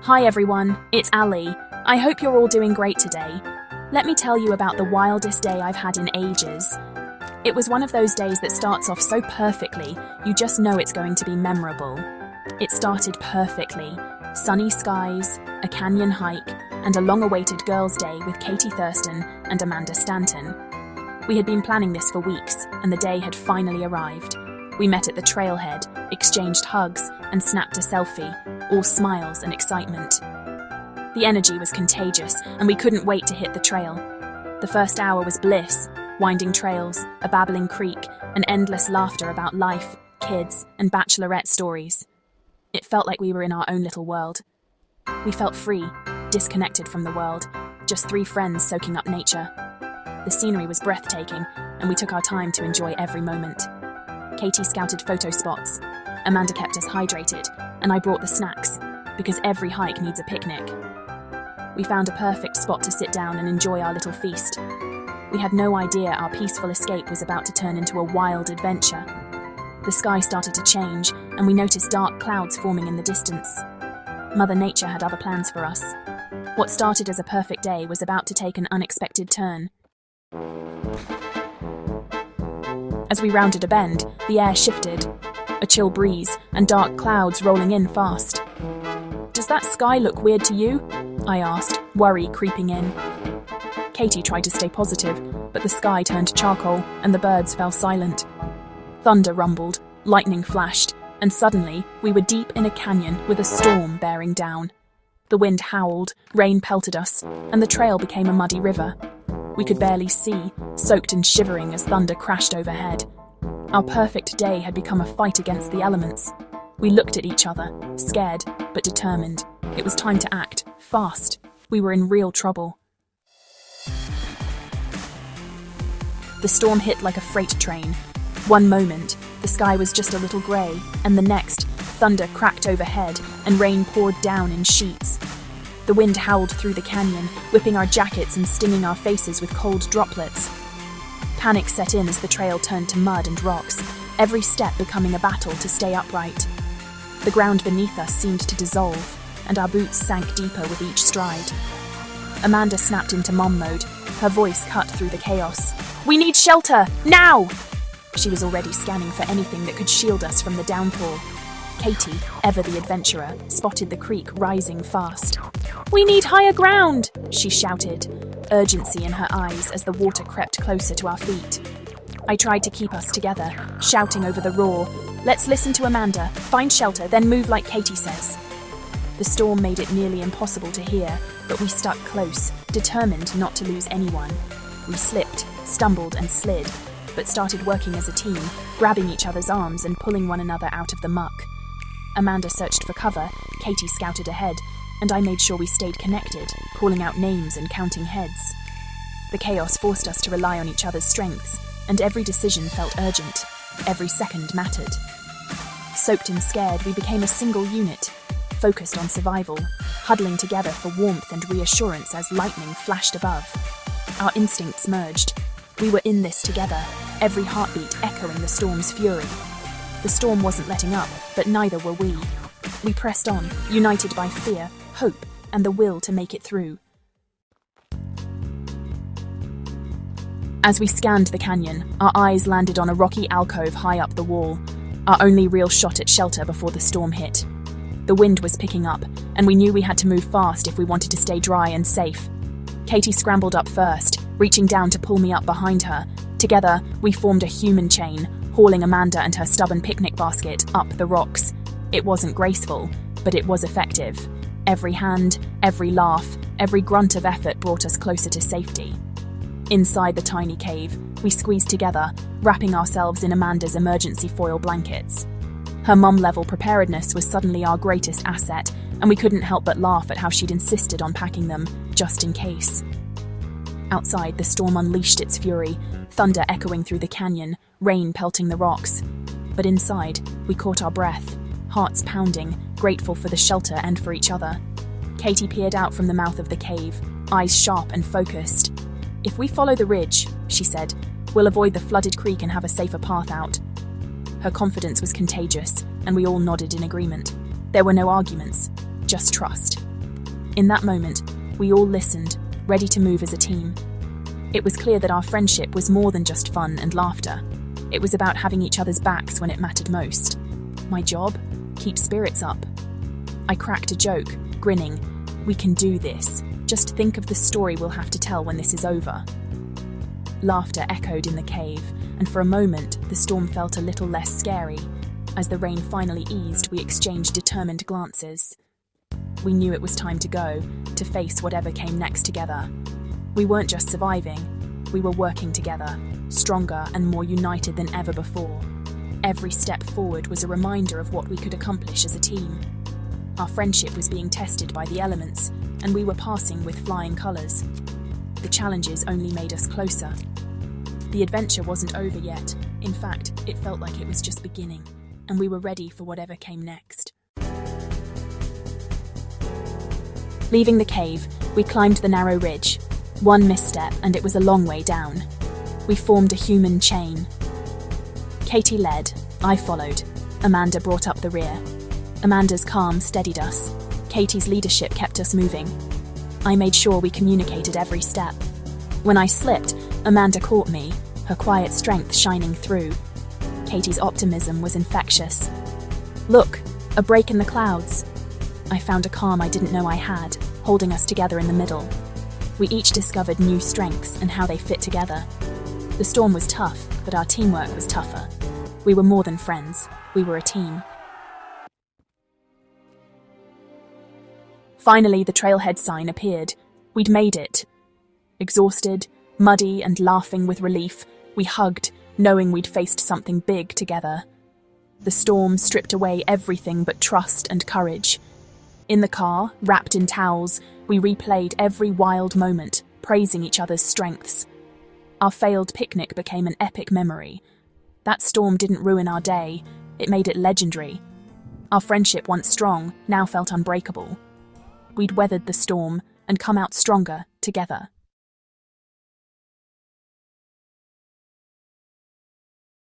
Hi everyone, it's Ali. I hope you're all doing great today. Let me tell you about the wildest day I've had in ages. It was one of those days that starts off so perfectly, you just know it's going to be memorable. It started perfectly. Sunny skies, a canyon hike, and a long-awaited girls' day with Katie Thurston and Amanda Stanton. We had been planning this for weeks, and the day had finally arrived. We met at the trailhead, exchanged hugs, and snapped a selfie, all smiles and excitement. The energy was contagious, and we couldn't wait to hit the trail. The first hour was bliss, winding trails, a babbling creek, and endless laughter about life, kids, and Bachelorette stories. It felt like we were in our own little world. We felt free, disconnected from the world, just three friends soaking up nature. The scenery was breathtaking, and we took our time to enjoy every moment. Katie scouted photo spots, Amanda kept us hydrated, and I brought the snacks, because every hike needs a picnic. We found a perfect spot to sit down and enjoy our little feast. We had no idea our peaceful escape was about to turn into a wild adventure. The sky started to change, and we noticed dark clouds forming in the distance. Mother Nature had other plans for us. What started as a perfect day was about to take an unexpected turn. As we rounded a bend, the air shifted. A chill breeze and dark clouds rolling in fast. "Does that sky look weird to you?" I asked, worry creeping in. Katie tried to stay positive, but the sky turned charcoal and the birds fell silent. Thunder rumbled, lightning flashed, and suddenly we were deep in a canyon with a storm bearing down. The wind howled, rain pelted us, and the trail became a muddy river. We could barely see, soaked and shivering as thunder crashed overhead. Our perfect day had become a fight against the elements. We looked at each other, scared but determined. It was time to act, fast. We were in real trouble. The storm hit like a freight train. One moment, the sky was just a little grey, and the next, thunder cracked overhead and rain poured down in sheets. The wind howled through the canyon, whipping our jackets and stinging our faces with cold droplets. Panic set in as the trail turned to mud and rocks, every step becoming a battle to stay upright. The ground beneath us seemed to dissolve, and our boots sank deeper with each stride. Amanda snapped into mom mode, her voice cut through the chaos. "We need shelter, now!" She was already scanning for anything that could shield us from the downpour. Katie, ever the adventurer, spotted the creek rising fast. "We need higher ground!" she shouted, urgency in her eyes as the water crept closer to our feet. I tried to keep us together, shouting over the roar, "Let's listen to Amanda, find shelter, then move like Katie says." The storm made it nearly impossible to hear, but we stuck close, determined not to lose anyone. We slipped, stumbled and slid, but started working as a team, grabbing each other's arms and pulling one another out of the muck. Amanda searched for cover, Katie scouted ahead, and I made sure we stayed connected, calling out names and counting heads. The chaos forced us to rely on each other's strengths, and every decision felt urgent. Every second mattered. Soaked and scared, we became a single unit, focused on survival, huddling together for warmth and reassurance as lightning flashed above. Our instincts merged. We were in this together, every heartbeat echoing the storm's fury. The storm wasn't letting up, but neither were we. We pressed on, united by fear, hope, and the will to make it through. As we scanned the canyon, our eyes landed on a rocky alcove high up the wall, our only real shot at shelter before the storm hit. The wind was picking up, and we knew we had to move fast if we wanted to stay dry and safe. Katie scrambled up first, reaching down to pull me up behind her. Together, we formed a human chain, hauling Amanda and her stubborn picnic basket up the rocks. It wasn't graceful, but it was effective. Every hand, every laugh, every grunt of effort brought us closer to safety. Inside the tiny cave, we squeezed together, wrapping ourselves in Amanda's emergency foil blankets. Her mom-level preparedness was suddenly our greatest asset, and we couldn't help but laugh at how she'd insisted on packing them, just in case. Outside, the storm unleashed its fury, thunder echoing through the canyon, rain pelting the rocks. But inside, we caught our breath, hearts pounding, grateful for the shelter and for each other. Katie peered out from the mouth of the cave, eyes sharp and focused. "If we follow the ridge," she said, "we'll avoid the flooded creek and have a safer path out." Her confidence was contagious, and we all nodded in agreement. There were no arguments, just trust. In that moment, we all listened, ready to move as a team. It was clear that our friendship was more than just fun and laughter. It was about having each other's backs when it mattered most. My job? Keep spirits up. I cracked a joke, grinning. We can do this. Just think of the story we'll have to tell when this is over. Laughter echoed in the cave, and for a moment, the storm felt a little less scary. As the rain finally eased, we exchanged determined glances. We knew it was time to go, to face whatever came next together. We weren't just surviving, we were working together, stronger and more united than ever before. Every step forward was a reminder of what we could accomplish as a team. Our friendship was being tested by the elements, and we were passing with flying colours. The challenges only made us closer. The adventure wasn't over yet. In fact, it felt like it was just beginning, and we were ready for whatever came next. Leaving the cave, we climbed the narrow ridge. One misstep, and it was a long way down. We formed a human chain. Katie led, I followed. Amanda brought up the rear. Amanda's calm steadied us. Katie's leadership kept us moving. I made sure we communicated every step. When I slipped, Amanda caught me, her quiet strength shining through. Katie's optimism was infectious. Look, a break in the clouds. I found a calm I didn't know I had, holding us together in the middle. We each discovered new strengths and how they fit together. The storm was tough, but our teamwork was tougher. We were more than friends, we were a team. Finally, the trailhead sign appeared. We'd made it. Exhausted, muddy, and laughing with relief, we hugged, knowing we'd faced something big together. The storm stripped away everything but trust and courage. In the car, wrapped in towels, we replayed every wild moment, praising each other's strengths. Our failed picnic became an epic memory. That storm didn't ruin our day, it made it legendary. Our friendship, once strong, now felt unbreakable. We'd weathered the storm and come out stronger together.